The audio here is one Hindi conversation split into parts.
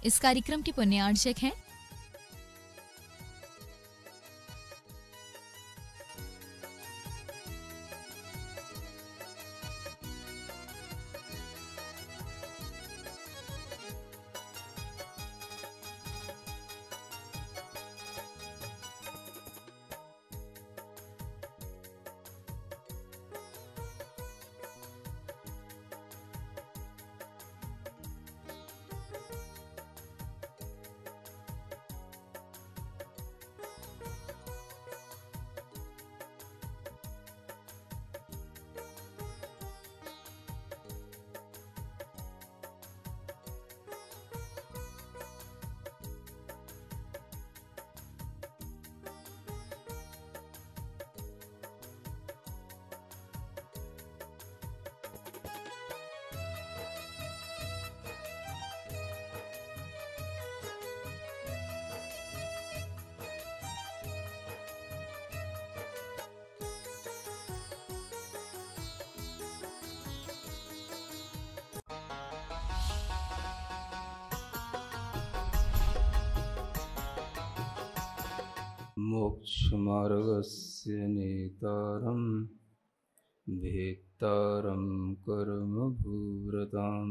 इस कार्यक्रम के पुण्यार्चक हैं मोक्षमार्गस्य नेतारं भेत्तारं कर्मभूरतां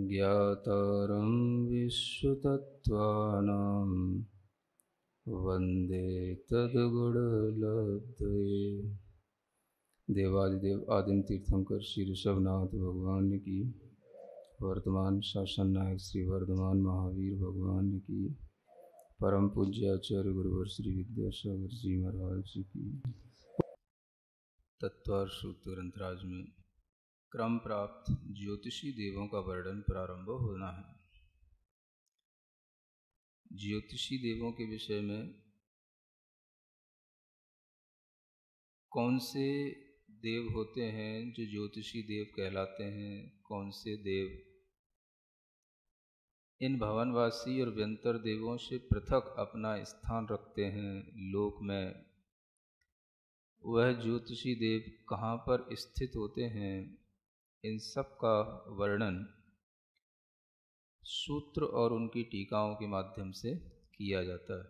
ज्ञातारं विश्वतत्त्वानां वन्दे तद्गुणलब्धये। देवादिदेव आदिम तीर्थंकर श्री ऋषभनाथ भगवान की, वर्तमान शासन नायक श्री वर्धमान महावीर भगवान की, परम पूज्य आचार्य गुरुवर श्री विद्यासागर जी महाराज जी की। तत्वार सूत्र ग्रंथराज में क्रम प्राप्त ज्योतिषी देवों का वर्णन प्रारंभ होना है। ज्योतिषी देवों के विषय में कौन से देव होते हैं जो ज्योतिषी देव कहलाते हैं, कौन से देव इन भवनवासी और व्यंतर देवों से पृथक अपना स्थान रखते हैं लोक में, वह ज्योतिषी देव कहाँ पर स्थित होते हैं, इन सब का वर्णन सूत्र और उनकी टीकाओं के माध्यम से किया जाता है।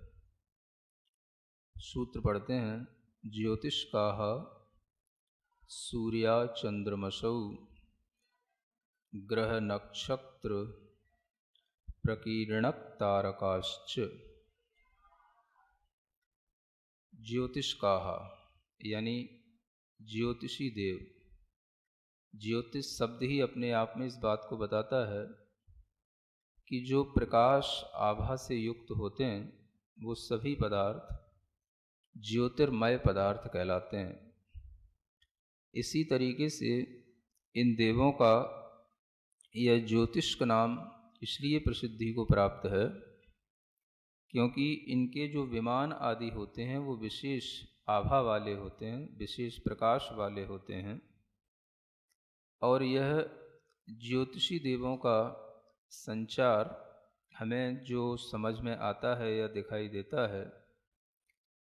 सूत्र पढ़ते हैं। ज्योतिष काह सूर्या चंद्रमसौ ग्रह नक्षत्र प्रकीर्णक तारकाश्च। ज्योतिष काहा यानी ज्योतिषी देव। ज्योतिष शब्द ही अपने आप में इस बात को बताता है कि जो प्रकाश आभा से युक्त होते हैं वो सभी पदार्थ ज्योतिर्मय पदार्थ कहलाते हैं। इसी तरीके से इन देवों का यह ज्योतिष का नाम इसलिए प्रसिद्धि को प्राप्त है क्योंकि इनके जो विमान आदि होते हैं वो विशेष आभा वाले होते हैं, विशेष प्रकाश वाले होते हैं। और यह ज्योतिषी देवों का संचार हमें जो समझ में आता है या दिखाई देता है,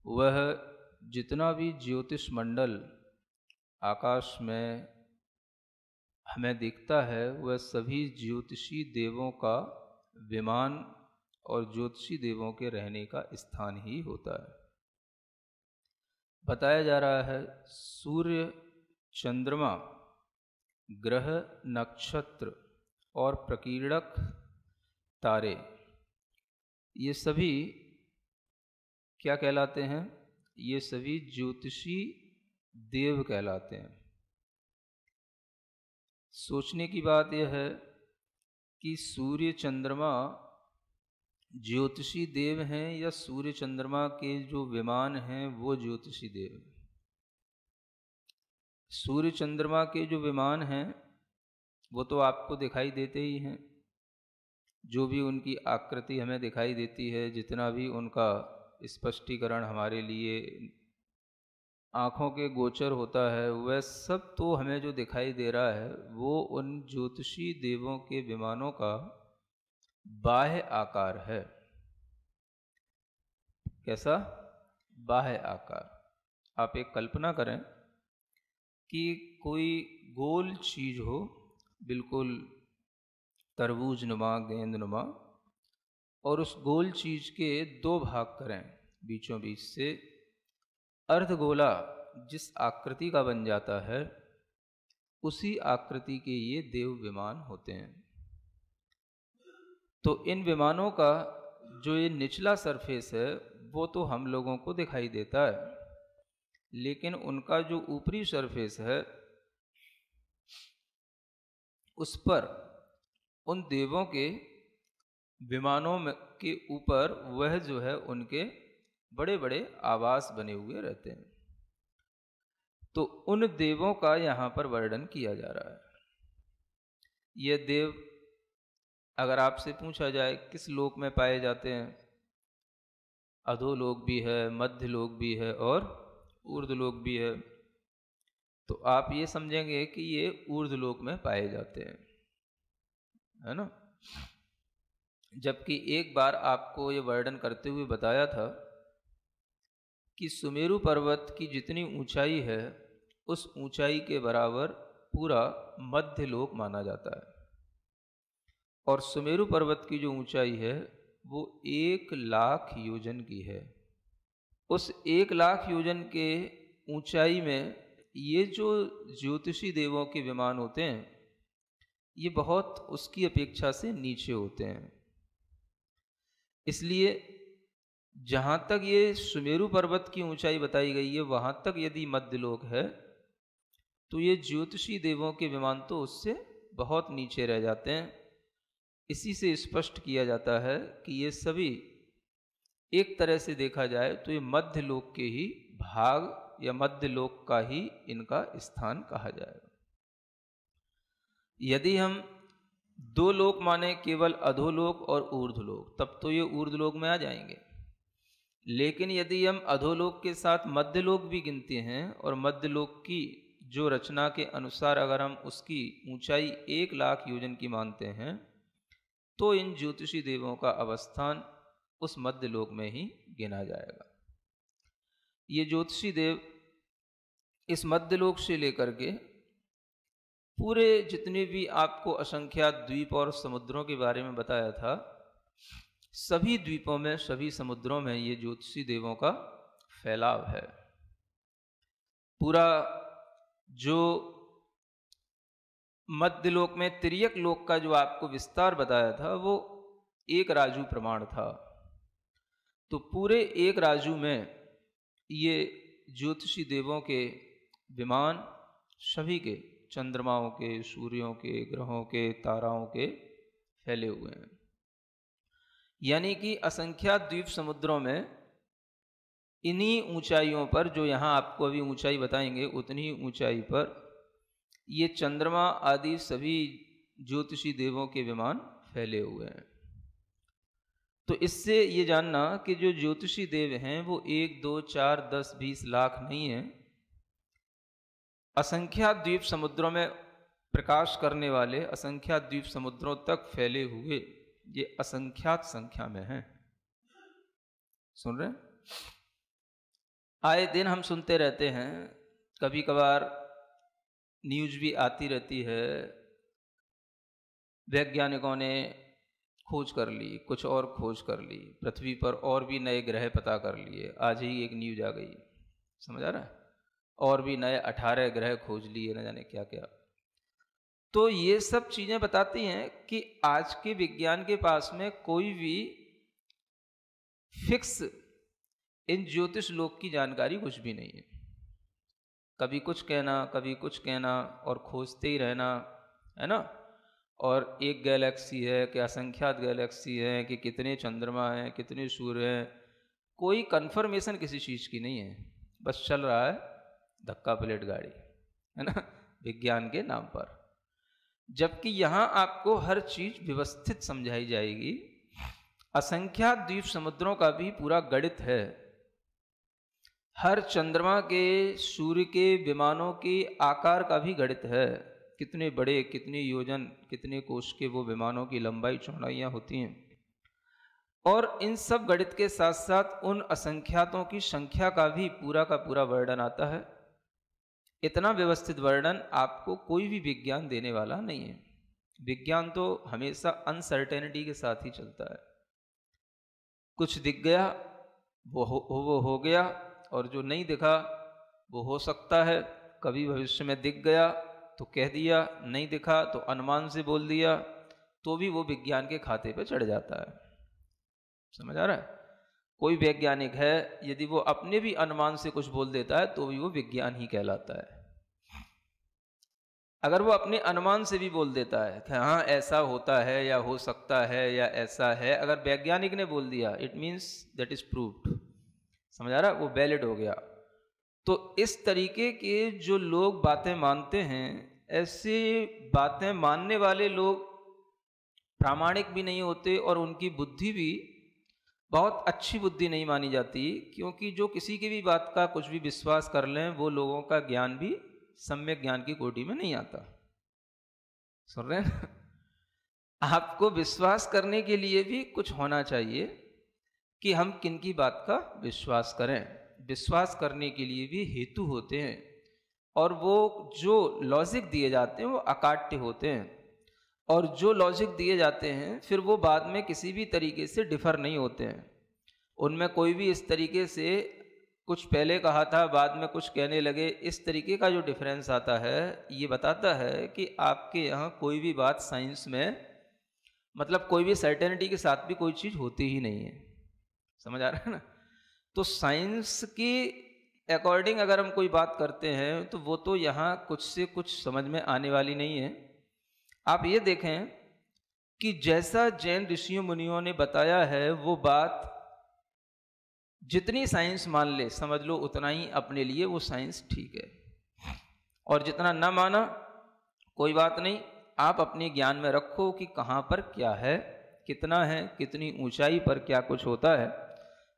वह जितना भी ज्योतिष मंडल आकाश में हमें दिखता है वह सभी ज्योतिषी देवों का विमान और ज्योतिषी देवों के रहने का स्थान ही होता है। बताया जा रहा है सूर्य, चंद्रमा, ग्रह, नक्षत्र और प्रकीर्णक तारे, ये सभी क्या कहलाते हैं? ये सभी ज्योतिषी देव कहलाते हैं। सोचने की बात यह है कि सूर्य चंद्रमा ज्योतिषी देव हैं या सूर्य चंद्रमा के जो विमान हैं वो ज्योतिषी देव हैं। सूर्य चंद्रमा के जो विमान हैं वो तो आपको दिखाई देते ही हैं, जो भी उनकी आकृति हमें दिखाई देती है, जितना भी उनका स्पष्टीकरण हमारे लिए आँखों के गोचर होता है, वह सब तो हमें जो दिखाई दे रहा है वो उन ज्योतिषी देवों के विमानों का बाह्य आकार है। कैसा? बाह्य आकार। आप एक कल्पना करें कि कोई गोल चीज हो, बिल्कुल तरबूज नुमा, गेंद नुमा, और उस गोल चीज के दो भाग करें, बीचों बीच से अर्धगोला जिस आकृति का बन जाता है, उसी आकृति के ये देव विमान होते हैं। तो इन विमानों का जो ये निचला सरफेस है वो तो हम लोगों को दिखाई देता है, लेकिन उनका जो ऊपरी सरफेस है उस पर उन देवों के विमानों के ऊपर वह जो है उनके बड़े बड़े आवास बने हुए रहते हैं। तो उन देवों का यहाँ पर वर्णन किया जा रहा है। ये देव अगर आपसे पूछा जाए किस लोक में पाए जाते हैं, अधोलोक भी है, मध्य लोक भी है और ऊर्ध्वलोक भी है, तो आप ये समझेंगे कि ये ऊर्ध्वलोक में पाए जाते हैं, है ना। जबकि एक बार आपको ये वर्णन करते हुए बताया था कि सुमेरु पर्वत की जितनी ऊंचाई है उस ऊंचाई के बराबर पूरा मध्य लोक माना जाता है, और सुमेरु पर्वत की जो ऊंचाई है वो 1,00,000 योजन की है। उस 1,00,000 योजन के ऊंचाई में ये जो ज्योतिषी देवों के विमान होते हैं ये बहुत उसकी अपेक्षा से नीचे होते हैं। इसलिए जहाँ तक ये सुमेरु पर्वत की ऊंचाई बताई गई है वहाँ तक यदि मध्यलोक है तो ये ज्योतिषी देवों के विमान तो उससे बहुत नीचे रह जाते हैं। इसी से स्पष्ट किया जाता है कि ये सभी एक तरह से देखा जाए तो ये मध्यलोक के ही भाग या मध्यलोक का ही इनका स्थान कहा जाएगा। यदि हम दो लोक माने, केवल अधोलोक और ऊर्ध्वलोक, तब तो ये ऊर्ध्वलोक में आ जाएंगे। लेकिन यदि हम अधोलोक के साथ मध्यलोक भी गिनते हैं और मध्यलोक की जो रचना के अनुसार अगर हम उसकी ऊंचाई 1,00,000 योजन की मानते हैं तो इन ज्योतिषी देवों का अवस्थान उस मध्यलोक में ही गिना जाएगा। ये ज्योतिषी देव इस मध्यलोक से लेकर के पूरे जितने भी आपको असंख्यात द्वीप और समुद्रों के बारे में बताया था, सभी द्वीपों में, सभी समुद्रों में ये ज्योतिषी देवों का फैलाव है। पूरा जो मध्यलोक में तिर्यक लोक का जो आपको विस्तार बताया था वो 1 राजू प्रमाण था। तो पूरे 1 राजू में ये ज्योतिषी देवों के विमान सभी के, चंद्रमाओं के, सूर्यों के, ग्रहों के, ताराओं के फैले हुए हैं। यानी कि असंख्यात द्वीप समुद्रों में इन्हीं ऊंचाइयों पर, जो यहाँ आपको अभी ऊंचाई बताएंगे उतनी ऊंचाई पर ये चंद्रमा आदि सभी ज्योतिषी देवों के विमान फैले हुए हैं। तो इससे ये जानना कि जो ज्योतिषी देव हैं वो 1, 2, 4, 10, 20 लाख नहीं है, असंख्यात द्वीप समुद्रों में प्रकाश करने वाले, असंख्यात द्वीप समुद्रों तक फैले हुए ये असंख्यात संख्या में हैं। सुन रहे हैं? आए दिन हम सुनते रहते हैं, कभी कभार न्यूज भी आती रहती है, वैज्ञानिकों ने खोज कर ली, कुछ और खोज कर ली, पृथ्वी पर और भी नए ग्रह पता कर लिए। आज ही एक न्यूज आ गई, समझ आ रहा है, और भी नए 18 ग्रह खोज लिए, न जाने क्या क्या। तो ये सब चीजें बताती हैं कि आज के विज्ञान के पास में कोई भी फिक्स इन ज्योतिष लोक की जानकारी कुछ भी नहीं है। कभी कुछ कहना, कभी कुछ कहना, और खोजते ही रहना, है ना। और एक गैलेक्सी है कि असंख्यात गैलेक्सी है कि कितने चंद्रमा हैं, कितने सूर्य हैं, कोई कंफर्मेशन किसी चीज़ की नहीं है। बस चल रहा है धक्का प्लेट गाड़ी, है ना, विज्ञान के नाम पर। जबकि यहाँ आपको हर चीज व्यवस्थित समझाई जाएगी। असंख्यात द्वीप समुद्रों का भी पूरा गणित है। हर चंद्रमा के, सूर्य के विमानों के आकार का भी गणित है। कितने बड़े, कितने योजन, कितने कोष के वो विमानों की लंबाई चौड़ाइयाँ होती हैं। और इन सब गणित के साथ साथ उन असंख्यातों की संख्या का भी पूरा का पूरा वर्णन आता है। इतना व्यवस्थित वर्णन आपको कोई भी विज्ञान देने वाला नहीं है। विज्ञान तो हमेशा अनसर्टेनिटी के साथ ही चलता है। कुछ दिख गया वो हो गया, और जो नहीं दिखा वो हो सकता है, कभी भविष्य में दिख गया तो कह दिया, नहीं दिखा तो अनुमान से बोल दिया, तो भी वो विज्ञान के खाते पे चढ़ जाता है। समझ आ रहा है? कोई वैज्ञानिक है, यदि वो अपने भी अनुमान से कुछ बोल देता है तो भी वो विज्ञान ही कहलाता है। अगर वो अपने अनुमान से भी बोल देता है कि हाँ ऐसा होता है या हो सकता है या ऐसा है, अगर वैज्ञानिक ने बोल दिया, it means that is proved. समझ आ रहा है? वो वैलिड हो गया। तो इस तरीके के जो लोग बातें मानते हैं, ऐसे बातें मानने वाले लोग प्रामाणिक भी नहीं होते, और उनकी बुद्धि भी बहुत अच्छी बुद्धि नहीं मानी जाती, क्योंकि जो किसी की भी बात का कुछ भी विश्वास कर लें, वो लोगों का ज्ञान भी सम्यक ज्ञान की कोटि में नहीं आता। सुन रहे हैं? आपको विश्वास करने के लिए भी कुछ होना चाहिए कि हम किन की बात का विश्वास करें। विश्वास करने के लिए भी हेतु होते हैं, और वो जो लॉजिक दिए जाते हैं वो अकाट्य होते हैं, और जो लॉजिक दिए जाते हैं फिर वो बाद में किसी भी तरीके से डिफर नहीं होते हैं। उनमें कोई भी इस तरीके से कुछ पहले कहा था बाद में कुछ कहने लगे, इस तरीके का जो डिफरेंस आता है, ये बताता है कि आपके यहाँ कोई भी बात साइंस में, मतलब कोई भी सर्टेनिटी के साथ भी कोई चीज़ होती ही नहीं है। समझ आ रहा है ना? तो साइंस की अकॉर्डिंग अगर हम कोई बात करते हैं तो वो तो यहाँ कुछ से कुछ समझ में आने वाली नहीं है। आप ये देखें कि जैसा जैन ऋषियों मुनियों ने बताया है, वो बात जितनी साइंस मान ले, समझ लो उतना ही अपने लिए वो साइंस ठीक है, और जितना ना माना कोई बात नहीं, आप अपने ज्ञान में रखो कि कहाँ पर क्या है, कितना है, कितनी ऊंचाई पर क्या कुछ होता है।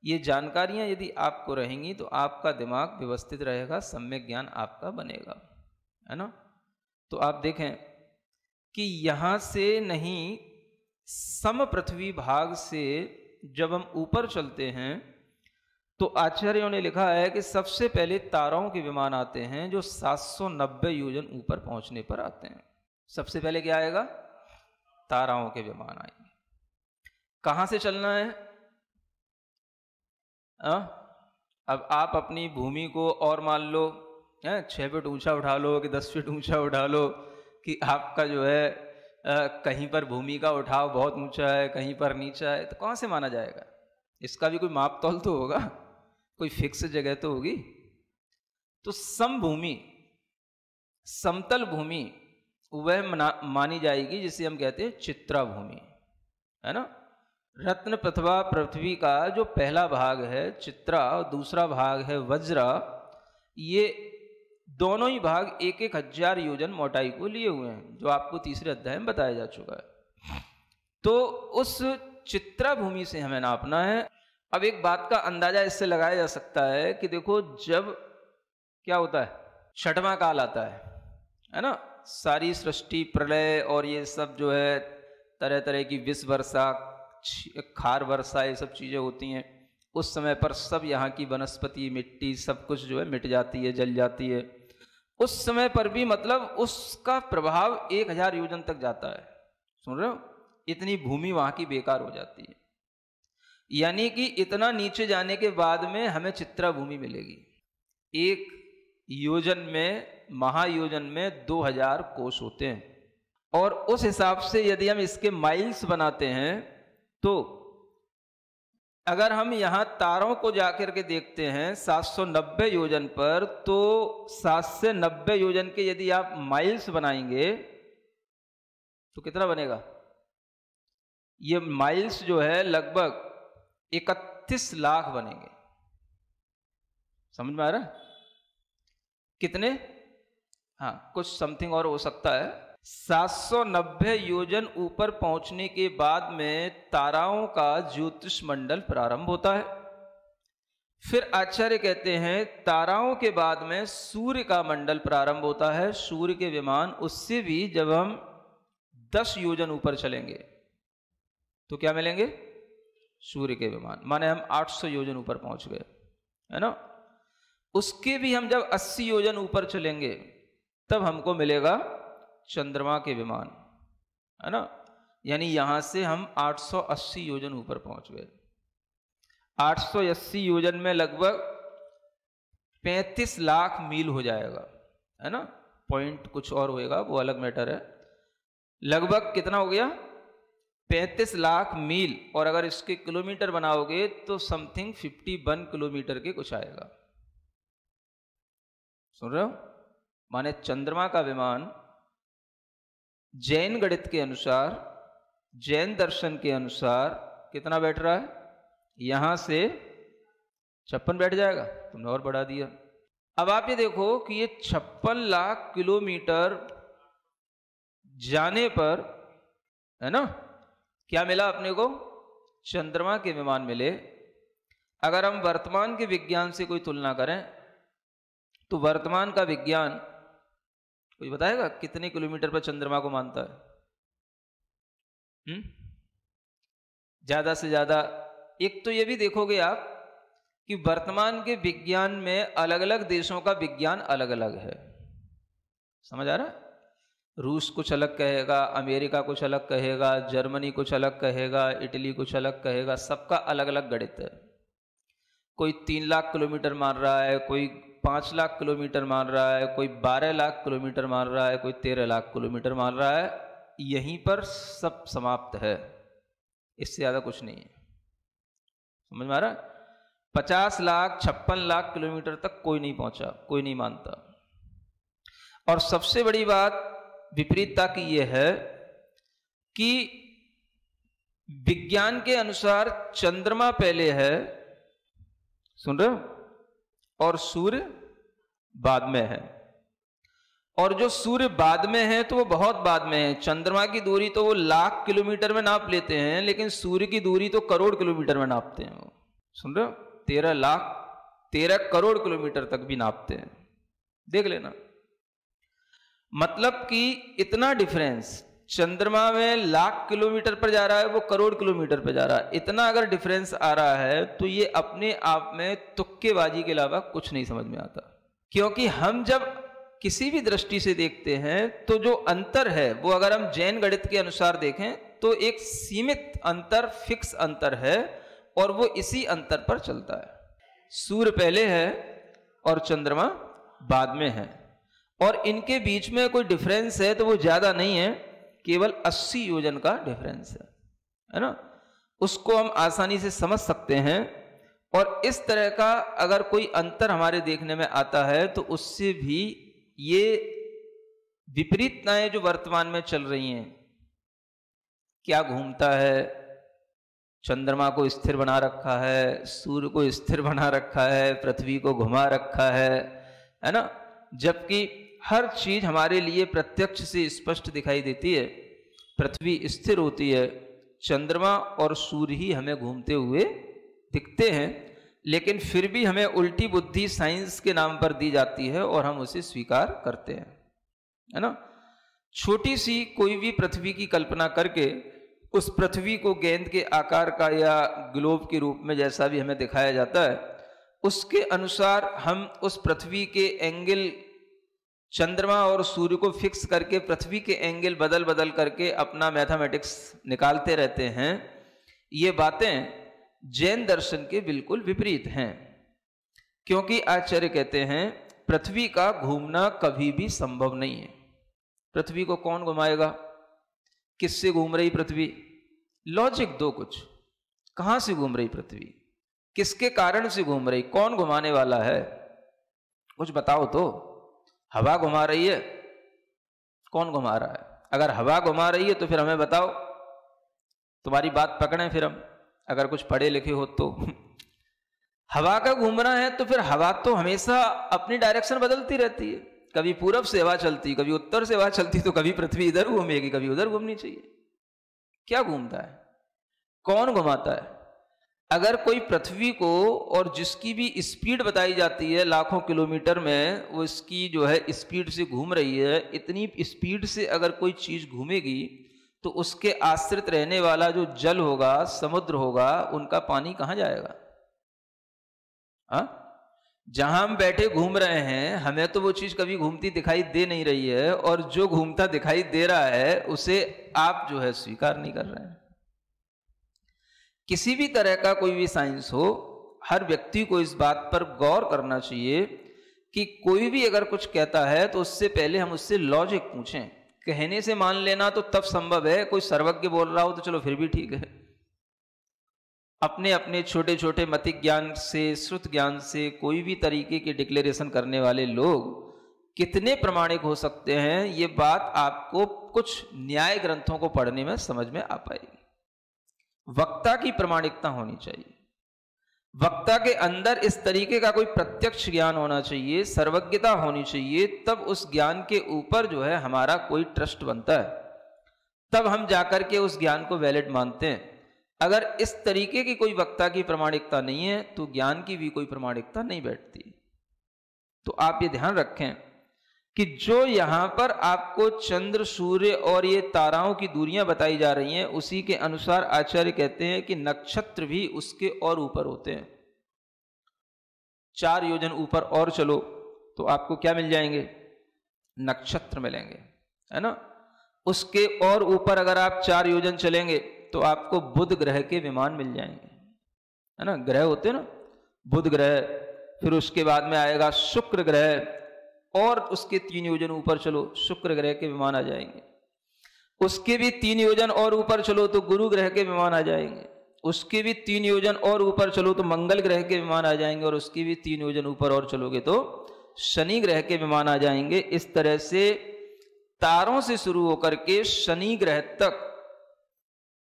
ये जानकारियाँ यदि आपको रहेंगी तो आपका दिमाग व्यवस्थित रहेगा, सम्यक ज्ञान आपका बनेगा, है ना? तो आप देखें कि यहाँ से नहीं, सम पृथ्वी भाग से जब हम ऊपर चलते हैं तो आचार्यों ने लिखा है कि सबसे पहले ताराओं के विमान आते हैं, जो 790 योजन ऊपर पहुंचने पर आते हैं। सबसे पहले क्या आएगा? ताराओं के विमान आएंगे। कहां से चलना है? अब आप अपनी भूमि को और मान लो 6 फीट ऊंचा उठा लो कि 10 फीट ऊंचा उठा लो, कि आपका जो है कहीं पर भूमि का उठाव बहुत ऊंचा है, कहीं पर नीचा है, तो कहां से माना जाएगा? इसका भी कोई माप तौल तो होगा, कोई फिक्स जगह तो होगी। तो समभूमि, समतल भूमि वह मानी जाएगी जिसे हम कहते हैं चित्रा भूमि, है ना? रत्न प्रथवा पृथ्वी का जो पहला भाग है चित्रा, और दूसरा भाग है वज्रा, ये दोनों ही भाग 1,000 योजन मोटाई को लिए हुए हैं, जो आपको तीसरे अध्याय में बताया जा चुका है। तो उस चित्रा भूमि से हमें नापना है। अब एक बात का अंदाजा इससे लगाया जा सकता है कि देखो, जब क्या होता है, छठवां काल आता है ना? सारी सृष्टि, प्रलय और ये सब जो है तरह तरह की विष वर्षा, खार वर्षा, ये सब चीजें होती हैं। उस समय पर सब यहाँ की वनस्पति, मिट्टी, सब कुछ जो है मिट जाती है, जल जाती है। उस समय पर भी मतलब उसका प्रभाव 1,000 योजन तक जाता है। सुन रहे हो? इतनी भूमि वहां की बेकार हो जाती है। यानी कि इतना नीचे जाने के बाद में हमें चित्रा भूमि मिलेगी। 1 योजन में, महायोजन में 2000 कोष होते हैं, और उस हिसाब से यदि हम इसके माइल्स बनाते हैं तो अगर हम यहां तारों को जाकर के देखते हैं 790 योजन पर, तो 7 से 90 योजन के यदि आप माइल्स बनाएंगे तो कितना बनेगा? ये माइल्स जो है लगभग 31 लाख बनेंगे। समझ में आ रहा है? कितने? हाँ, कुछ समथिंग और हो सकता है। 790 योजन ऊपर पहुंचने के बाद में ताराओं का ज्योतिष मंडल प्रारंभ होता है। फिर आचार्य कहते हैं ताराओं के बाद में सूर्य का मंडल प्रारंभ होता है, सूर्य के विमान। उससे भी जब हम 10 योजन ऊपर चलेंगे तो क्या मिलेंगे? सूर्य के विमान। माने हम 800 योजन ऊपर पहुंच गए, है ना? उसके भी हम जब 80 योजन ऊपर चलेंगे तब हमको मिलेगा चंद्रमा के विमान। है ना। यानी यहाँ से हम 880 योजन ऊपर पहुँच गए। 880 योजन में लगभग 35 लाख मील हो जाएगा, है ना। पॉइंट कुछ और होएगा, वो अलग मैटर है। लगभग कितना हो गया? 35 लाख मील। और अगर इसके किलोमीटर बनाओगे तो समथिंग 51 किलोमीटर के कुछ आएगा। सुन रहे हो? माने चंद्रमा का विमान जैन गणित के अनुसार, जैन दर्शन के अनुसार कितना बैठ रहा है? यहां से 56 बैठ जाएगा। तुमने और बढ़ा दिया। अब आप ये देखो कि ये 56 लाख किलोमीटर जाने पर, है ना, क्या मिला अपने को? चंद्रमा के विमान मिले। अगर हम वर्तमान के विज्ञान से कोई तुलना करें तो वर्तमान का विज्ञान कोई बताएगा कितने किलोमीटर पर चंद्रमा को मानता है? ज्यादा से ज्यादा। एक तो ये भी देखोगे आप कि वर्तमान के विज्ञान में अलग अलग देशों का विज्ञान अलग अलग है। समझ आ रहा है? रूस कुछ अलग कहेगा, अमेरिका कुछ अलग कहेगा, जर्मनी कुछ अलग कहेगा, इटली कुछ अलग कहेगा। सबका अलग अलग गणित है। कोई 3 लाख किलोमीटर मान रहा है, कोई 5 लाख किलोमीटर मान रहा है, कोई 12 लाख किलोमीटर मान रहा है, कोई 13 लाख किलोमीटर मान रहा है। यहीं पर सब समाप्त है, इससे ज़्यादा कुछ नहीं है। समझ में आ रहा है? 50 लाख 56 लाख किलोमीटर तक कोई नहीं पहुंचा, कोई नहीं मानता। और सबसे बड़ी बात विपरीतता की यह है कि विज्ञान के अनुसार चंद्रमा पहले है, सुन रहे हो, और सूर्य बाद में है। और जो सूर्य बाद में है तो वो बहुत बाद में है। चंद्रमा की दूरी तो वो लाख किलोमीटर में नाप लेते हैं, लेकिन सूर्य की दूरी तो करोड़ किलोमीटर में नापते हैं वो। सुन रहे हो? 13 करोड़ किलोमीटर तक भी नापते हैं। देख लेना। मतलब कि इतना डिफरेंस। चंद्रमा में लाख किलोमीटर पर जा रहा है, वो करोड़ किलोमीटर पर जा रहा है। इतना अगर डिफरेंस आ रहा है तो ये अपने आप में तुक्केबाजी के अलावा कुछ नहीं समझ में आता। क्योंकि हम जब किसी भी दृष्टि से देखते हैं तो जो अंतर है वो अगर हम जैन गणित के अनुसार देखें तो एक सीमित अंतर, फिक्स अंतर है, और वो इसी अंतर पर चलता है। सूर्य पहले है और चंद्रमा बाद में है, और इनके बीच में कोई डिफरेंस है तो वो ज्यादा नहीं है, केवल 80 योजन का डिफरेंस है ना। उसको हम आसानी से समझ सकते हैं। और इस तरह का अगर कोई अंतर हमारे देखने में आता है तो उससे भी ये विपरीतताएं जो वर्तमान में चल रही हैं, क्या घूमता है, चंद्रमा को स्थिर बना रखा है, सूर्य को स्थिर बना रखा है, पृथ्वी को घुमा रखा है ना। जबकि हर चीज हमारे लिए प्रत्यक्ष से स्पष्ट दिखाई देती है। पृथ्वी स्थिर होती है, चंद्रमा और सूर्य ही हमें घूमते हुए दिखते हैं, लेकिन फिर भी हमें उल्टी बुद्धि साइंस के नाम पर दी जाती है और हम उसे स्वीकार करते हैं, है ना। छोटी सी कोई भी पृथ्वी की कल्पना करके उस पृथ्वी को गेंद के आकार का या ग्लोब के रूप में जैसा भी हमें दिखाया जाता है, उसके अनुसार हम उस पृथ्वी के एंगल, चंद्रमा और सूर्य को फिक्स करके पृथ्वी के एंगल बदल बदल करके अपना मैथमेटिक्स निकालते रहते हैं। ये बातें जैन दर्शन के बिल्कुल विपरीत हैं, क्योंकि आचार्य कहते हैं पृथ्वी का घूमना कभी भी संभव नहीं है। पृथ्वी को कौन घुमाएगा? किससे घूम रही पृथ्वी? लॉजिक दो कुछ। कहां से घूम रही पृथ्वी? किसके कारण से घूम रही? कौन घुमाने वाला है? कुछ बताओ तो। हवा घुमा रही है? कौन घुमा रहा है? अगर हवा घुमा रही है तो फिर हमें बताओ, तुम्हारी बात पकड़ें फिर हम, अगर कुछ पढ़े लिखे हो तो। हवा का घूमना है तो फिर हवा तो हमेशा अपनी डायरेक्शन बदलती रहती है। कभी पूरब से हवा चलती, कभी उत्तर से हवा चलती, तो कभी पृथ्वी इधर घूमेगी, कभी उधर घूमनी चाहिए। क्या घूमता है? कौन घुमाता है? अगर कोई पृथ्वी को, और जिसकी भी स्पीड बताई जाती है लाखों किलोमीटर में, वो इसकी जो है स्पीड से घूम रही है, इतनी स्पीड से अगर कोई चीज घूमेगी तो उसके आश्रित रहने वाला जो जल होगा, समुद्र होगा, उनका पानी कहां जाएगा? हाँ, जहां हम बैठे घूम रहे हैं, हमें तो वो चीज कभी घूमती दिखाई दे नहीं रही है, और जो घूमता दिखाई दे रहा है उसे आप जो है स्वीकार नहीं कर रहे हैं। किसी भी तरह का कोई भी साइंस हो, हर व्यक्ति को इस बात पर गौर करना चाहिए कि कोई भी अगर कुछ कहता है तो उससे पहले हम उससे लॉजिक पूछें। कहने से मान लेना तो तब संभव है, कोई सर्वज्ञ बोल रहा हो तो चलो फिर भी ठीक है। अपने अपने छोटे छोटे मतिक ज्ञान से, श्रुत ज्ञान से कोई भी तरीके की डिक्लेरेशन करने वाले लोग कितने प्रमाणिक हो सकते हैं, ये बात आपको कुछ न्याय ग्रंथों को पढ़ने में समझ में आ पाएगी। वक्ता की प्रामाणिकता होनी चाहिए, वक्ता के अंदर इस तरीके का कोई प्रत्यक्ष ज्ञान होना चाहिए, सर्वज्ञता होनी चाहिए, तब उस ज्ञान के ऊपर जो है हमारा कोई ट्रस्ट बनता है, तब हम जाकर के उस ज्ञान को वैलिड मानते हैं। अगर इस तरीके की कोई वक्ता की प्रामाणिकता नहीं है तो ज्ञान की भी कोई प्रामाणिकता नहीं बैठती। तो आप ये ध्यान रखें कि जो यहां पर आपको चंद्र, सूर्य और ये ताराओं की दूरियां बताई जा रही हैं, उसी के अनुसार आचार्य कहते हैं कि नक्षत्र भी उसके और ऊपर होते हैं। 4 योजन ऊपर और चलो तो आपको क्या मिल जाएंगे? नक्षत्र मिलेंगे, है ना। उसके और ऊपर अगर आप 4 योजन चलेंगे तो आपको बुध ग्रह के विमान मिल जाएंगे, है ना। ग्रह होते हैं ना, बुध ग्रह, फिर उसके बाद में आएगा शुक्र ग्रह, और उसके 3 योजन ऊपर चलो शुक्र ग्रह के विमान आ जाएंगे। उसके भी 3 योजन और ऊपर चलो तो गुरु ग्रह के विमान आ जाएंगे। उसके भी 3 योजन और ऊपर चलो तो मंगल ग्रह के विमान आ जाएंगे, और उसके भी 3 योजन ऊपर और चलोगे तो शनि ग्रह के विमान आ जाएंगे। इस तरह से तारों से शुरू होकर के शनि ग्रह तक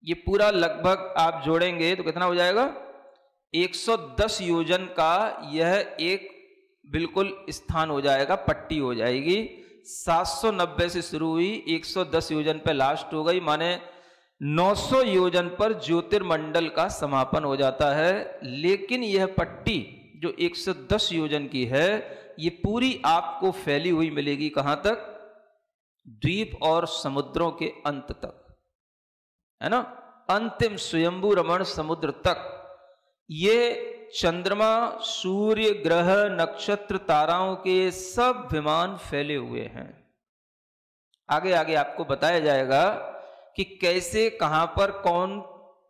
ये पूरा लगभग आप जोड़ेंगे तो कितना हो जाएगा? 110 योजन का यह एक बिल्कुल स्थान हो जाएगा, पट्टी हो जाएगी। 790 से शुरू हुई, 110 योजन पे लास्ट हो गई, माने 900 योजन पर ज्योतिर्मंडल का समापन हो जाता है। लेकिन यह पट्टी जो 110 योजन की है, ये पूरी आपको फैली हुई मिलेगी कहां तक? द्वीप और समुद्रों के अंत तक, है ना, अंतिम स्वयंभू रमण समुद्र तक। ये चंद्रमा, सूर्य, ग्रह, नक्षत्र, ताराओं के सब विमान फैले हुए हैं। आगे आगे आपको बताया जाएगा कि कैसे, कहां पर कौन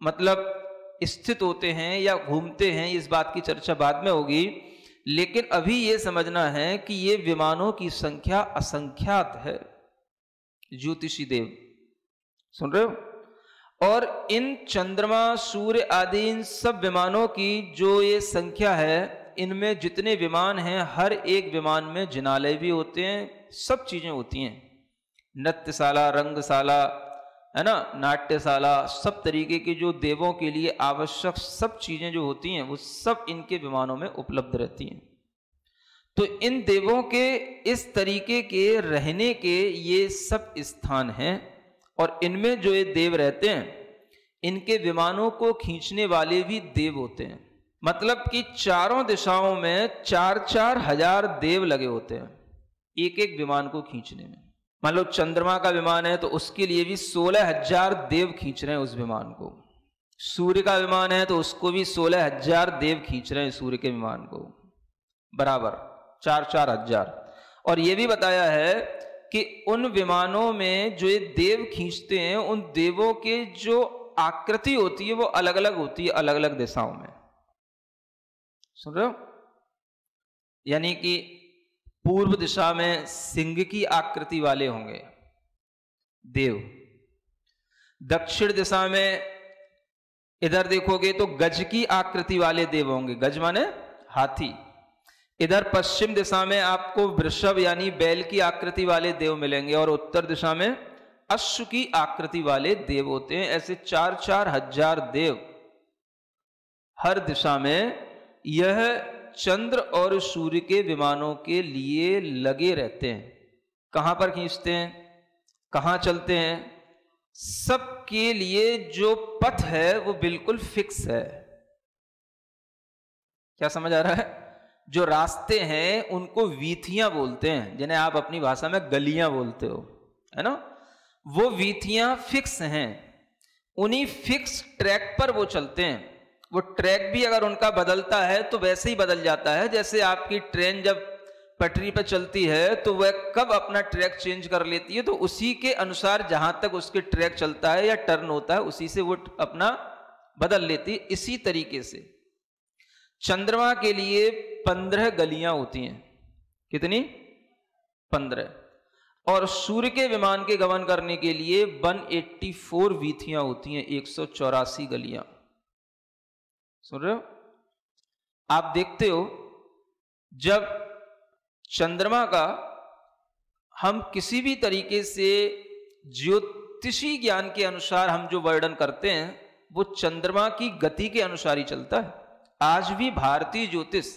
मतलब स्थित होते हैं या घूमते हैं, इस बात की चर्चा बाद में होगी। लेकिन अभी यह समझना है कि ये विमानों की संख्या असंख्यात है। ज्योतिषी देव, सुन रहे हो? और इन चंद्रमा, सूर्य आदि इन सब विमानों की जो ये संख्या है, इनमें जितने विमान हैं, हर एक विमान में जिनालय भी होते हैं, सब चीजें होती हैं। नृत्यशाला, रंगशाला, है ना, नाट्यशाला, सब तरीके के जो देवों के लिए आवश्यक सब चीजें जो होती हैं, वो सब इनके विमानों में उपलब्ध रहती हैं। तो इन देवों के इस तरीके के रहने के ये सब स्थान हैं, और इनमें जो ये देव रहते हैं, इनके विमानों को खींचने वाले भी देव होते हैं। मतलब कि चारों दिशाओं में 4-4 हजार देव लगे होते हैं एक एक विमान को खींचने में। मान लो चंद्रमा का विमान है तो उसके लिए भी 16,000 देव खींच रहे हैं उस विमान को। सूर्य का विमान है तो उसको भी 16,000 देव खींच रहे हैं सूर्य के विमान को, बराबर 4-4 हजार। और यह भी बताया है कि उन विमानों में जो ये देव खींचते हैं, उन देवों के जो आकृति होती है वो अलग अलग होती है, अलग अलग दिशाओं में। सुन रहे हो? यानी कि पूर्व दिशा में सिंह की आकृति वाले होंगे देव, दक्षिण दिशा में इधर देखोगे तो गज की आकृति वाले देव होंगे, गज माने हाथी। इधर पश्चिम दिशा में आपको वृषभ यानी बैल की आकृति वाले देव मिलेंगे, और उत्तर दिशा में अश्व की आकृति वाले देव होते हैं। ऐसे 4-4 हजार देव हर दिशा में यह चंद्र और सूर्य के विमानों के लिए लगे रहते हैं। कहां पर खींचते हैं, कहां चलते हैं, सबके लिए जो पथ है वो बिल्कुल फिक्स है। क्या समझ आ रहा है? जो रास्ते हैं उनको वीथियां बोलते हैं, जिन्हें आप अपनी भाषा में गलियां बोलते हो, है ना। वो वीथियां फिक्स हैं, उन्हीं फिक्स ट्रैक पर वो चलते हैं। वो ट्रैक भी अगर उनका बदलता है तो वैसे ही बदल जाता है जैसे आपकी ट्रेन जब पटरी पर चलती है तो वह कब अपना ट्रैक चेंज कर लेती है, तो उसी के अनुसार जहां तक उसके ट्रैक चलता है या टर्न होता है उसी से वो अपना बदल लेती है। इसी तरीके से चंद्रमा के लिए 15 गलियां होती हैं। कितनी? 15। और सूर्य के विमान के गमन करने के लिए 184 वीथियां होती हैं, 184 गलियां। सुन रहे हो? आप देखते हो जब चंद्रमा का हम किसी भी तरीके से ज्योतिषी ज्ञान के अनुसार हम जो वर्णन करते हैं वो चंद्रमा की गति के अनुसार ही चलता है। आज भी भारतीय ज्योतिष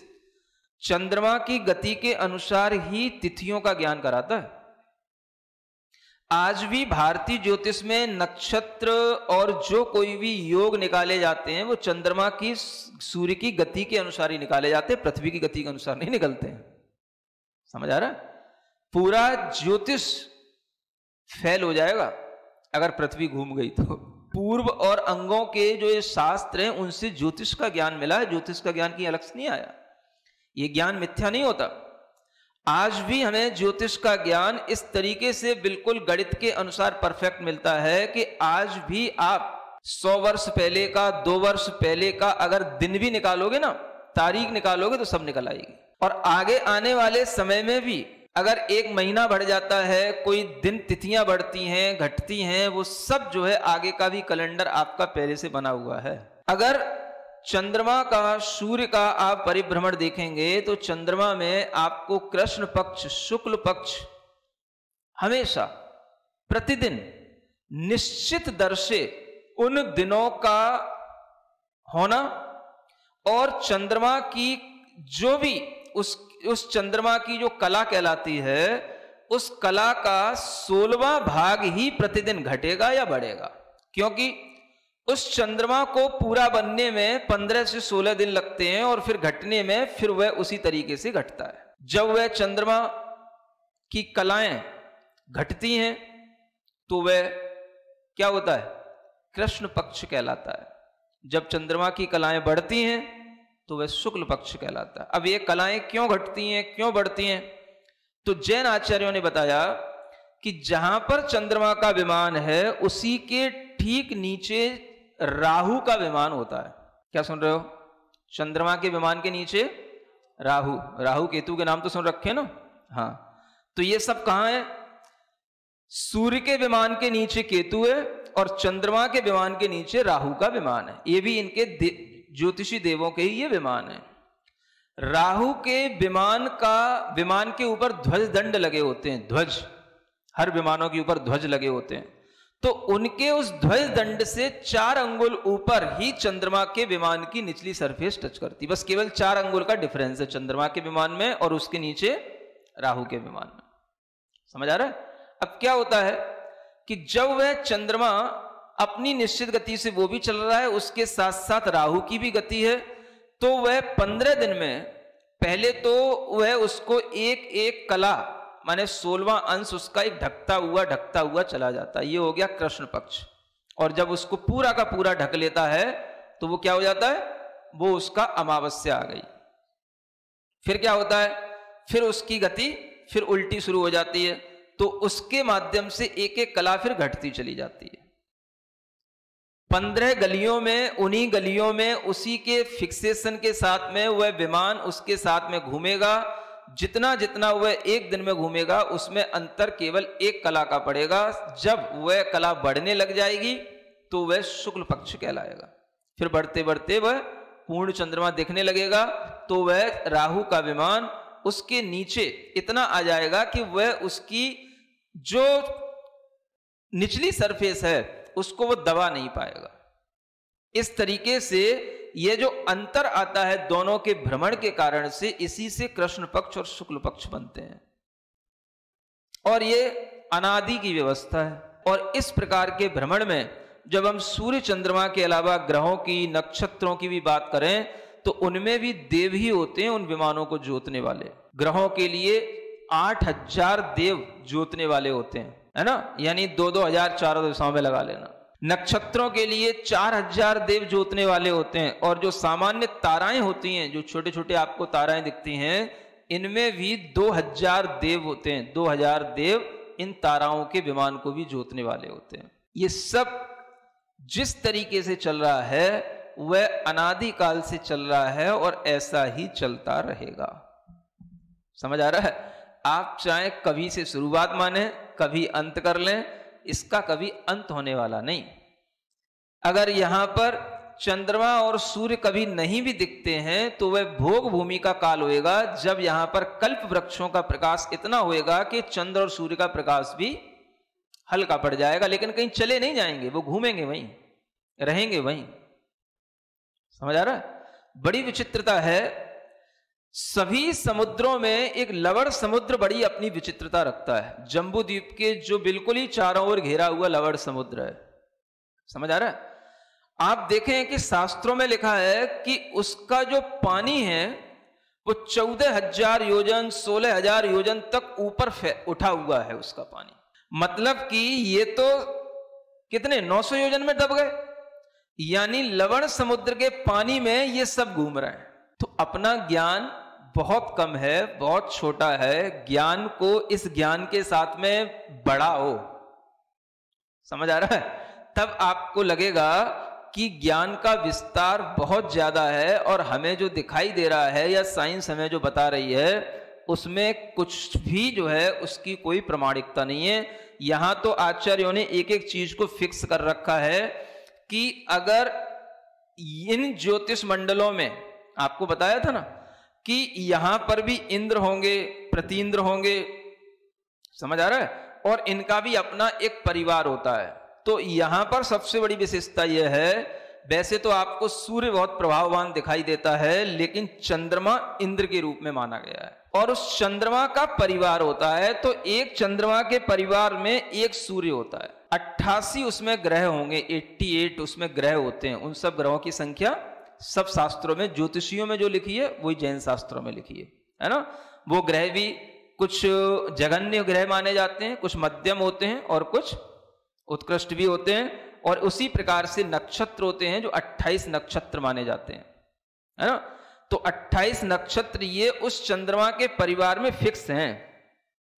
चंद्रमा की गति के अनुसार ही तिथियों का ज्ञान कराता है। आज भी भारतीय ज्योतिष में नक्षत्र और जो कोई भी योग निकाले जाते हैं वो चंद्रमा की, सूर्य की गति के अनुसार ही निकाले जाते हैं, पृथ्वी की गति के अनुसार नहीं निकलते हैं। समझ आ रहा है? पूरा ज्योतिष फेल हो जाएगा अगर पृथ्वी घूम गई तो। पूर्व और अंगों के जो ये शास्त्र हैं उनसे ज्योतिष का ज्ञान मिला है, ज्योतिष का ज्ञान की अलग से नहीं आया। ये ज्ञान मिथ्या नहीं होता। आज भी हमें ज्योतिष का ज्ञान इस तरीके से बिल्कुल गणित के अनुसार परफेक्ट मिलता है कि आज भी आप 100 वर्ष पहले का, 2 वर्ष पहले का अगर दिन भी निकालोगे ना, तारीख निकालोगे तो सब निकल आएगी। और आगे आने वाले समय में भी अगर 1 महीना बढ़ जाता है, कोई दिन तिथियां बढ़ती हैं, घटती हैं, वो सब जो है आगे का भी कैलेंडर आपका पहले से बना हुआ है। अगर चंद्रमा का, सूर्य का आप परिभ्रमण देखेंगे तो चंद्रमा में आपको कृष्ण पक्ष, शुक्ल पक्ष हमेशा प्रतिदिन निश्चित दर से उन दिनों का होना और चंद्रमा की जो भी उस चंद्रमा की जो कला कहलाती है उस कला का 16वां भाग ही प्रतिदिन घटेगा या बढ़ेगा, क्योंकि उस चंद्रमा को पूरा बनने में 15 से 16 दिन लगते हैं और फिर घटने में फिर वह उसी तरीके से घटता है। जब वह चंद्रमा की कलाएं घटती हैं तो वह क्या होता है? कृष्ण पक्ष कहलाता है। जब चंद्रमा की कलाएं बढ़ती हैं तो वह शुक्ल पक्ष कहलाता है। अब ये कलाएं क्यों घटती हैं, क्यों बढ़ती हैं? तो जैन आचार्यों ने बताया कि जहां पर चंद्रमा का विमान है उसी के ठीक नीचे राहु का विमान होता है। क्या सुन रहे हो? चंद्रमा के विमान के नीचे राहु, राहु केतु के नाम तो सुन रखे ना? हाँ, तो ये सब कहां है? सूर्य के विमान के नीचे केतु है और चंद्रमा के विमान के नीचे राहु का विमान है। ये भी इनके ज्योतिषी देवों के ही ये विमान है। राहु के विमान के ऊपर ध्वज दंड लगे होते हैं, ध्वज, हर विमानों के ऊपर ध्वज लगे होते हैं। तो उनके उस ध्वज दंड से 4 अंगुल ऊपर ही चंद्रमा के विमान की निचली सरफेस टच करती। बस केवल 4 अंगुल का डिफरेंस है चंद्रमा के विमान में और उसके नीचे राहु के विमान में। समझ आ रहा है? अब क्या होता है कि जब वह चंद्रमा अपनी निश्चित गति से वो भी चल रहा है, उसके साथ साथ राहु की भी गति है, तो वह 15 दिन में पहले तो वह उसको एक एक कला माने 16वां अंश उसका एक ढकता हुआ चला जाता है। ये हो गया कृष्ण पक्ष। और जब उसको पूरा का पूरा ढक लेता है तो वो क्या हो जाता है? वो उसका अमावस्या आ गई। फिर क्या होता है? फिर उसकी गति फिर उल्टी शुरू हो जाती है, तो उसके माध्यम से एक एक कला फिर घटती चली जाती है। 15 गलियों में, उन्हीं गलियों में उसी के फिक्सेशन के साथ में वह विमान उसके साथ में घूमेगा। जितना जितना वह एक दिन में घूमेगा उसमें अंतर केवल एक कला का पड़ेगा। जब वह कला बढ़ने लग जाएगी तो वह शुक्ल पक्ष कहलाएगा। फिर बढ़ते बढ़ते वह पूर्ण चंद्रमा दिखने लगेगा तो वह राहु का विमान उसके नीचे इतना आ जाएगा कि वह उसकी जो निचली सरफेस है उसको वो दबा नहीं पाएगा। इस तरीके से ये जो अंतर आता है दोनों के भ्रमण के कारण से, इसी से कृष्ण पक्ष और शुक्ल पक्ष बनते हैं। और ये अनादि की व्यवस्था है। और इस प्रकार के भ्रमण में जब हम सूर्य चंद्रमा के अलावा ग्रहों की, नक्षत्रों की भी बात करें तो उनमें भी देव ही होते हैं उन विमानों को जोतने वाले। ग्रहों के लिए 8000 देव जोतने वाले होते हैं, है ना? यानी 2-2 हजार चारों दिशाओं में लगा लेना। नक्षत्रों के लिए 4000 देव जोतने वाले होते हैं, और जो सामान्य ताराएं होती हैं, जो छोटे छोटे आपको ताराएं दिखती हैं, इनमें भी 2000 देव होते हैं। 2000 देव इन ताराओं के विमान को भी जोतने वाले होते हैं। ये सब जिस तरीके से चल रहा है वह अनादिकाल से चल रहा है और ऐसा ही चलता रहेगा। समझ आ रहा है? आप चाहे कभी से शुरुआत माने, कभी अंत कर लें, इसका कभी अंत होने वाला नहीं। अगर यहां पर चंद्रमा और सूर्य कभी नहीं भी दिखते हैं तो वह भोग भूमि का काल होएगा, जब यहां पर कल्प वृक्षों का प्रकाश इतना होएगा कि चंद्र और सूर्य का प्रकाश भी हल्का पड़ जाएगा, लेकिन कहीं चले नहीं जाएंगे, वो घूमेंगे वहीं, रहेंगे वहीं। समझ आ रहा है? बड़ी विचित्रता है। सभी समुद्रों में एक लवण समुद्र बड़ी अपनी विचित्रता रखता है। जम्बू द्वीप के जो बिल्कुल ही चारों ओर घेरा हुआ लवण समुद्र है। समझ आ रहा है? आप देखें कि शास्त्रों में लिखा है कि उसका जो पानी है वो 14,000 योजन 16,000 योजन तक ऊपर उठा हुआ है उसका पानी। मतलब कि ये तो कितने 900 योजन में दब गए, यानी लवण समुद्र के पानी में ये सब घूम रहे हैं। तो अपना ज्ञान बहुत कम है, बहुत छोटा है। ज्ञान को इस ज्ञान के साथ में बढ़ाओ। समझ आ रहा है? तब आपको लगेगा कि ज्ञान का विस्तार बहुत ज्यादा है, और हमें जो दिखाई दे रहा है या साइंस हमें जो बता रही है उसमें कुछ भी जो है उसकी कोई प्रमाणिकता नहीं है। यहां तो आचार्यों ने एक एक चीज को फिक्स कर रखा है कि अगर इन ज्योतिष मंडलों में, आपको बताया था ना कि यहां पर भी इंद्र होंगे, प्रतींद्र होंगे, समझ आ रहा है, और इनका भी अपना एक परिवार होता है। तो यहां पर सबसे बड़ी विशेषता यह है, वैसे तो आपको सूर्य बहुत प्रभाववान दिखाई देता है, लेकिन चंद्रमा इंद्र के रूप में माना गया है, और उस चंद्रमा का परिवार होता है। तो एक चंद्रमा के परिवार में एक सूर्य होता है। 88 उसमें ग्रह होंगे, 88 उसमें ग्रह होते हैं। उन सब ग्रहों की संख्या सब शास्त्रों में, ज्योतिषियों में जो लिखी है वही जैन शास्त्रों में लिखी है ना। वो ग्रह भी कुछ जघन्य ग्रह माने जाते हैं, कुछ मध्यम होते हैं और कुछ उत्कृष्ट भी होते हैं, और उसी प्रकार से नक्षत्र होते हैं जो 28 नक्षत्र माने जाते हैं, है ना। तो 28 नक्षत्र ये उस चंद्रमा के परिवार में फिक्स हैं,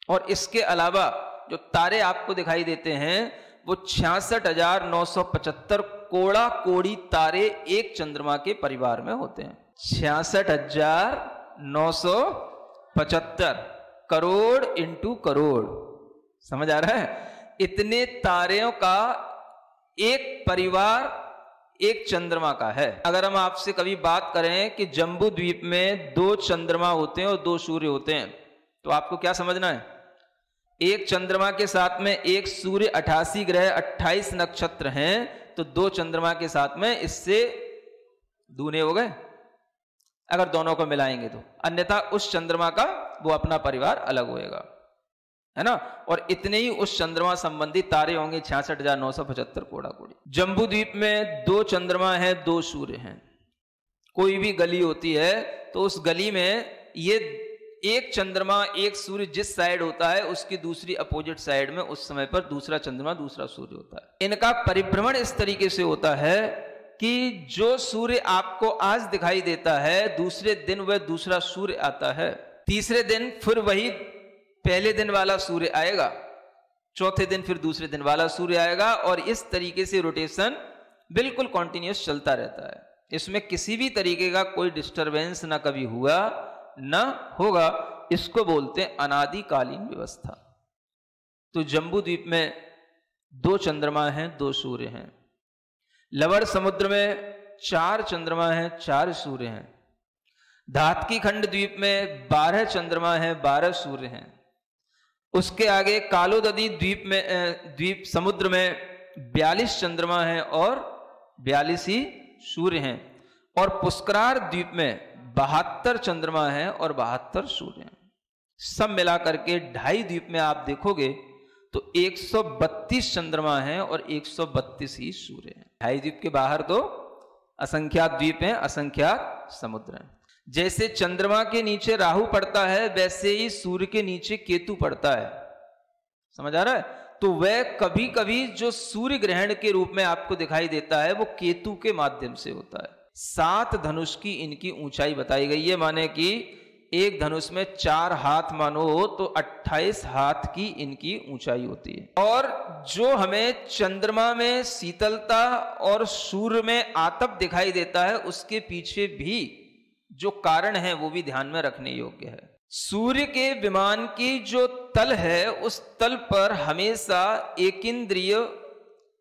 और इसके अलावा जो तारे आपको दिखाई देते हैं वो 66,975 कोड़ा कोड़ी तारे एक चंद्रमा के परिवार में होते हैं। 66,975 करोड़ इंटू करोड़। समझ आ रहा है? इतने तारों का एक परिवार एक चंद्रमा का है। अगर हम आपसे कभी बात करें कि जम्बू द्वीप में 2 चंद्रमा होते हैं और 2 सूर्य होते हैं, तो आपको क्या समझना है? एक चंद्रमा के साथ में एक सूर्य, 88 ग्रह, 28 नक्षत्र हैं, तो 2 चंद्रमा के साथ में इससे दूने हो गए अगर दोनों को मिलाएंगे तो। अन्यथा उस चंद्रमा का वो अपना परिवार अलग होएगा, है ना। और इतने ही उस चंद्रमा संबंधी तारे होंगे 66,975 कोड़ा कोड़ी। जम्बू द्वीप में 2 चंद्रमा है, 2 सूर्य हैं। कोई भी गली होती है तो उस गली में ये एक चंद्रमा एक सूर्य जिस साइड होता है उसकी दूसरी अपोजिट साइड में उस समय पर दूसरा चंद्रमा दूसरा सूर्य होता है। इनका परिभ्रमण इस तरीके से होता है कि जो सूर्य आपको आज दिखाई देता है, दूसरे दिन वह दूसरा सूर्य आता है, तीसरे दिन फिर वही पहले दिन वाला सूर्य आएगा, चौथे दिन फिर दूसरे दिन वाला सूर्य आएगा, और इस तरीके से रोटेशन बिल्कुल कॉन्टिन्यूस चलता रहता है। इसमें किसी भी तरीके का कोई डिस्टरबेंस ना कभी हुआ न होगा। इसको बोलते हैं अनादिकालीन व्यवस्था। तो जम्बू द्वीप में 2 चंद्रमा हैं, 2 सूर्य हैं। लवण समुद्र में 4 चंद्रमा हैं, 4 सूर्य हैं। धातकी खंड द्वीप में 12 चंद्रमा हैं, 12 सूर्य हैं। उसके आगे कालोददी द्वीप समुद्र में 42 चंद्रमा हैं और 42 ही सूर्य हैं। और पुष्करार द्वीप में 72 चंद्रमा हैं और 72 सूर्य हैं। सब मिलाकर के 2.5 द्वीप में आप देखोगे तो 132 चंद्रमा हैं और 132 ही सूर्य हैं। 2.5 द्वीप के बाहर तो असंख्यात द्वीप हैं, असंख्यात समुद्र हैं। जैसे चंद्रमा के नीचे राहु पड़ता है वैसे ही सूर्य के नीचे केतु पड़ता है। समझ आ रहा है? तो वह कभी कभी जो सूर्य ग्रहण के रूप में आपको दिखाई देता है वो केतु के माध्यम से होता है। 7 धनुष की इनकी ऊंचाई बताई गई है, माने कि एक धनुष में 4 हाथ मानो तो 28 हाथ की इनकी ऊंचाई होती है। और जो हमें चंद्रमा में शीतलता और सूर्य में आतप दिखाई देता है, उसके पीछे भी जो कारण है वो भी ध्यान में रखने योग्य है। सूर्य के विमान की जो तल है, उस तल पर हमेशा एकेंद्रिय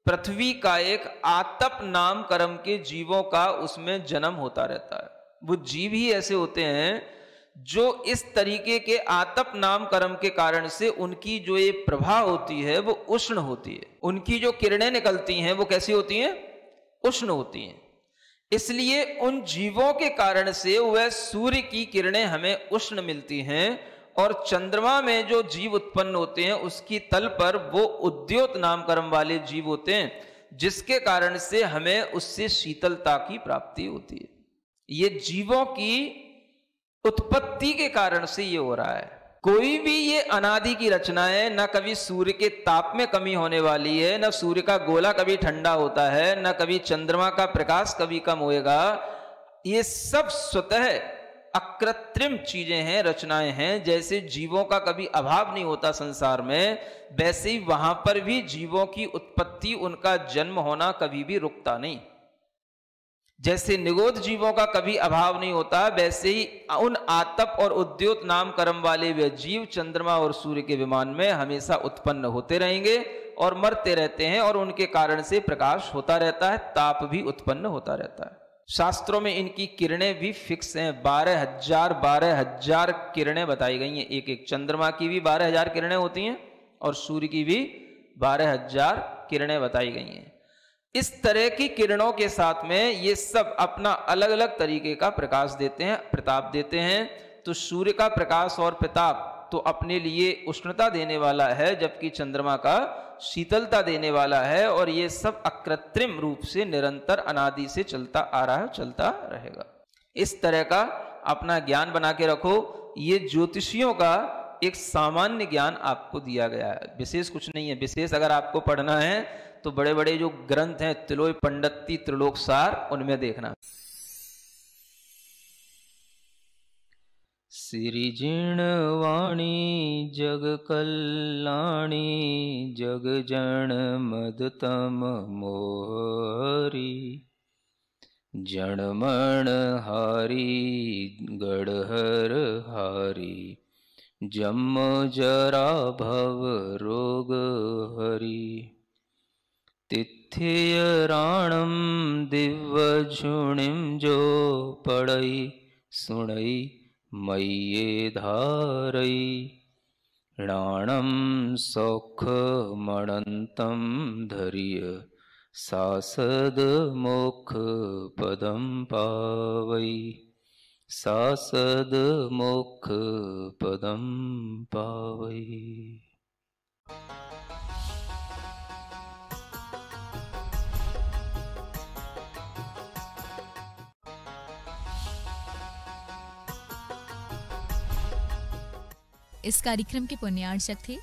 पृथ्वी का एक आतप नाम कर्म के जीवों का उसमें जन्म होता रहता है। वो जीव ही ऐसे होते हैं जो इस तरीके के आतप नाम कर्म के कारण से उनकी जो ये प्रभा होती है वो उष्ण होती है। उनकी जो किरणें निकलती हैं वो कैसी होती हैं? उष्ण होती हैं। इसलिए उन जीवों के कारण से वह सूर्य की किरणें हमें उष्ण मिलती हैं, और चंद्रमा में जो जीव उत्पन्न होते हैं उसकी तल पर वो उद्योत नाम कर्म वाले जीव होते हैं, जिसके कारण से हमें उससे शीतलता की प्राप्ति होती है। ये जीवों की उत्पत्ति के कारण से ये हो रहा है। कोई भी ये अनादि की रचना है, न कभी सूर्य के ताप में कमी होने वाली है, न सूर्य का गोला कभी ठंडा होता है, न कभी चंद्रमा का प्रकाश कभी कम होएगा। ये सब स्वतः अकृत्रिम चीजें हैं, रचनाएं हैं। जैसे जीवों का कभी अभाव नहीं होता संसार में, वैसे ही वहां पर भी जीवों की उत्पत्ति, उनका जन्म होना कभी भी रुकता नहीं। जैसे निगोद जीवों का कभी अभाव नहीं होता, वैसे ही उन आतप और उद्योत नाम कर्म वाले वे जीव चंद्रमा और सूर्य के विमान में हमेशा उत्पन्न होते रहेंगे और मरते रहते हैं, और उनके कारण से प्रकाश होता रहता है, ताप भी उत्पन्न होता रहता है। शास्त्रों में इनकी किरणें भी फिक्स हैं। 12,000 किरणें बताई गई हैं। एक चंद्रमा की भी 12,000 किरणें होती हैं और सूर्य की भी 12,000 किरणें बताई गई हैं। इस तरह की किरणों के साथ में ये सब अपना अलग अलग तरीके का प्रकाश देते हैं, प्रताप देते हैं। तो सूर्य का प्रकाश और प्रताप तो अपने लिए उष्णता देने वाला है, जबकि चंद्रमा का शीतलता देने वाला है। और ये सब अकृत्रिम रूप से निरंतर अनादि से चलता आ रहा है, चलता रहेगा। इस तरह का अपना ज्ञान बना के रखो। ये ज्योतिषियों का एक सामान्य ज्ञान आपको दिया गया है, विशेष कुछ नहीं है। विशेष अगर आपको पढ़ना है तो बड़े बड़े जो ग्रंथ हैं, तिलोय पंडिती त्रिलोक सार, उनमें देखना। सिरिजिणवाणी जग कल्याणी जग जन मदतम मोहरी जनमण हारी गढ़हर हारी जम जरा भव रोग हरी तिथ्य राणम दिव्य झुणिम जो पढ़ई सुणई मय्ये धारई राणम सौख मणंतम धरिय सासद मोक्ष पदम पावई सासद मोक्ष पदम पावई। इस कार्यक्रम के पुण्यार्चक थे